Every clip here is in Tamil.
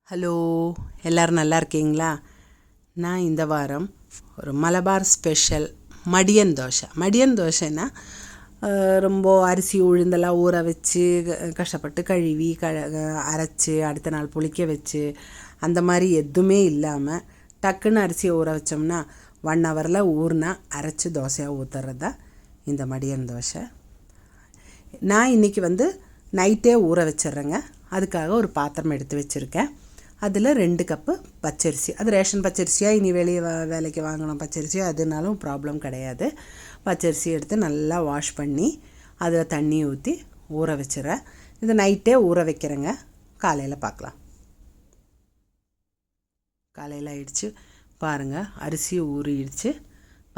ஹலோ, எல்லோரும் நல்லா இருக்கீங்களா? நான் இந்த வாரம் ஒரு மலபார் ஸ்பெஷல் மடியன் தோசைன்னா ரொம்ப அரிசி உளுந்தெல்லாம் ஊற வச்சு கஷ்டப்பட்டு கழுவி அரைச்சி அடுத்த நாள் புளிக்க வச்சு அந்த மாதிரி எதுவுமே இல்லாமல் டக்குன்னு அரிசியை ஊற வச்சோம்னா 1 ஹவரில் ஊறினா அரைச்சி தோசையாக ஊற்றுறது தான் இந்த மடியன் தோசை. நான் இன்றைக்கி நைட்டே ஊற வச்சிட்றேங்க. அதுக்காக ஒரு பாத்திரம் எடுத்து வச்சுருக்கேன். அதில் 2 கப்பு பச்சரிசி, அது ரேஷன் பச்சரிசியாக இனி வெளியே வேலைக்கு வாங்கணும் பச்சரிசியோ அதுனாலும் ப்ராப்ளம் கிடையாது. பச்சரிசி எடுத்து நல்லா வாஷ் பண்ணி அதில் தண்ணி ஊற்றி ஊற வச்சிடறேன். இது நைட்டே ஊற வைக்கிறேங்க. காலையில் பார்க்கலாம். காலையில் ஆயிடுச்சு பாருங்கள், அரிசி ஊறிடுச்சு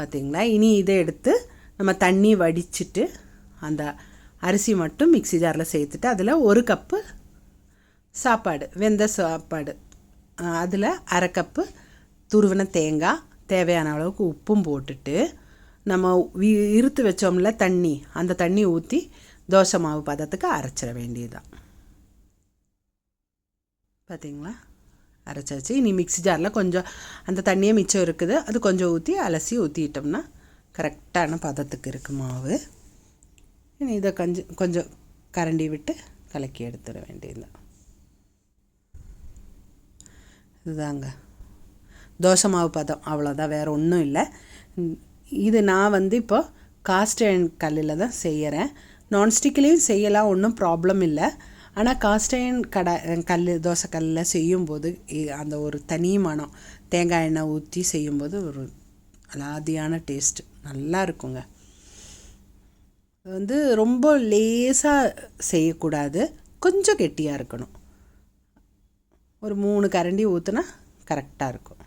பார்த்திங்களா. இனி இதை எடுத்து நம்ம தண்ணி வடிச்சிட்டு அந்த அரிசி மட்டும் மிக்ஸி ஜாரில் சேர்த்துட்டு அதில் 1 கப்பு சாப்பாடு, வெந்த சாப்பாடு, அதில் 1/2 கப்பு துருவின தேங்காய், தேவையான அளவுக்கு உப்பும் போட்டுட்டு நம்ம இருத்து வச்சோம்ல தண்ணி, அந்த தண்ணி ஊற்றி தோசை மாவு பதத்துக்கு அரைச்சிட வேண்டியதுதான். பார்த்திங்களா, அரைச்சாச்சு. இனி மிக்ஸி ஜாரில் கொஞ்சம் அந்த தண்ணியே மிச்சம் இருக்குது, அது கொஞ்சம் ஊற்றி அலசி ஊற்றிட்டோம்னா கரெக்டான பதத்துக்கு இருக்குது மாவு. இனி இதை கொஞ்சம் கரண்டி விட்டு கலக்கி எடுத்துட வேண்டியதுதான். இதுதாங்க தோசை மாவு பதம், அவ்வளோதான், வேறு ஒன்றும் இல்லை. இது நான் இப்போ காஸ்ட் அயர்ன் கல்லில் தான் செய்கிறேன். நான்ஸ்டிக்லேயும் செய்யலாம், ஒன்றும் ப்ராப்ளம் இல்லை. ஆனால் காஸ்ட் அயர்ன் தோசை கல்லில் செய்யும்போது அந்த ஒரு தனி மனம், தேங்காய் எண்ணெய் ஊற்றி செய்யும்போது ஒரு அலாதியான டேஸ்ட்டு நல்லா இருக்குங்க. ரொம்ப லேசாக செய்யக்கூடாது, கொஞ்சம் கெட்டியாக இருக்கணும். ஒரு 3 கரண்டி ஊற்றுனா கரெக்டாக இருக்கும்.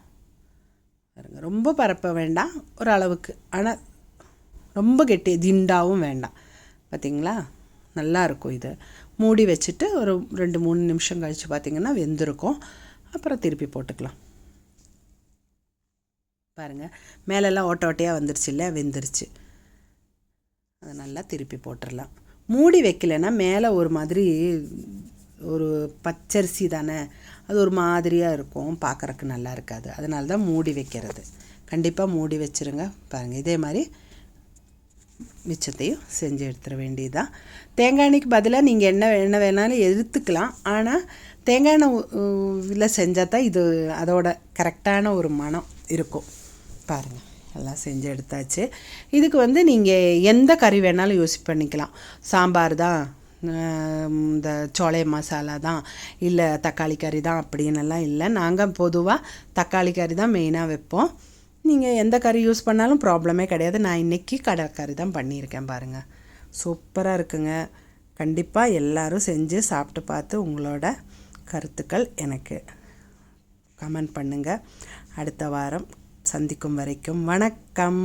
பாருங்க, ரொம்ப பரப்ப வேண்டாம், ஒரு அளவுக்கு, ஆனால் ரொம்ப கெட்டி திண்டாவும் வேண்டாம். பார்த்திங்களா, நல்லாயிருக்கும். இதை மூடி வச்சுட்டு ஒரு 2-3 நிமிஷம் கழித்து பார்த்திங்கன்னா வெந்திருக்கும். அப்புறம் திருப்பி போட்டுக்கலாம். பாருங்கள், மேலெல்லாம் ஓட்டையாக வந்துருச்சு இல்லை, வெந்துருச்சு. அதை நல்லா திருப்பி போட்டுடலாம். மூடி வைக்கலைன்னா மேலே ஒரு மாதிரி ஒரு பச்சரிசி தானே, அது ஒரு மாதிரியாக இருக்கும், பார்க்குறக்கு நல்லா இருக்காது. அதனால தான் மூடி வைக்கிறது. கண்டிப்பாக மூடி வச்சுருங்க. பாருங்கள், இதே மாதிரி மிச்சத்தையும் செஞ்சு எடுத்துட வேண்டியதுதான். தேங்காய் எண்ணெய்க்கு பதிலாக நீங்கள் என்ன வேணாலும் எடுத்துக்கலாம். ஆனால் தேங்காய் எண்ணெய் செஞ்சால் தான் இது அதோட கரெக்டான ஒரு மனம் இருக்கும். பாருங்கள், எல்லாம் செஞ்சு எடுத்தாச்சு. இதுக்கு நீங்கள் எந்த கறி வேணாலும் யூஸ் பண்ணிக்கலாம். சாம்பார் தான், இந்த சோளை மசாலா தான், இல்லை தக்காளி கறி தான் அப்படின்னெல்லாம் இல்லை. நாங்கள் பொதுவாக தக்காளி கறி தான் மெயினாக வைப்போம். நீங்கள் எந்த கறி யூஸ் பண்ணாலும் ப்ராப்ளமே கிடையாது. நான் இன்றைக்கி கடற்கறி தான் பண்ணியிருக்கேன். பாருங்கள், சூப்பராக இருக்குங்க. கண்டிப்பாக எல்லோரும் செஞ்சு சாப்பிட்டு பார்த்து உங்களோட கருத்துக்கள் எனக்கு கமெண்ட் பண்ணுங்கள். அடுத்த வாரம் சந்திக்கும் வரைக்கும் வணக்கம்.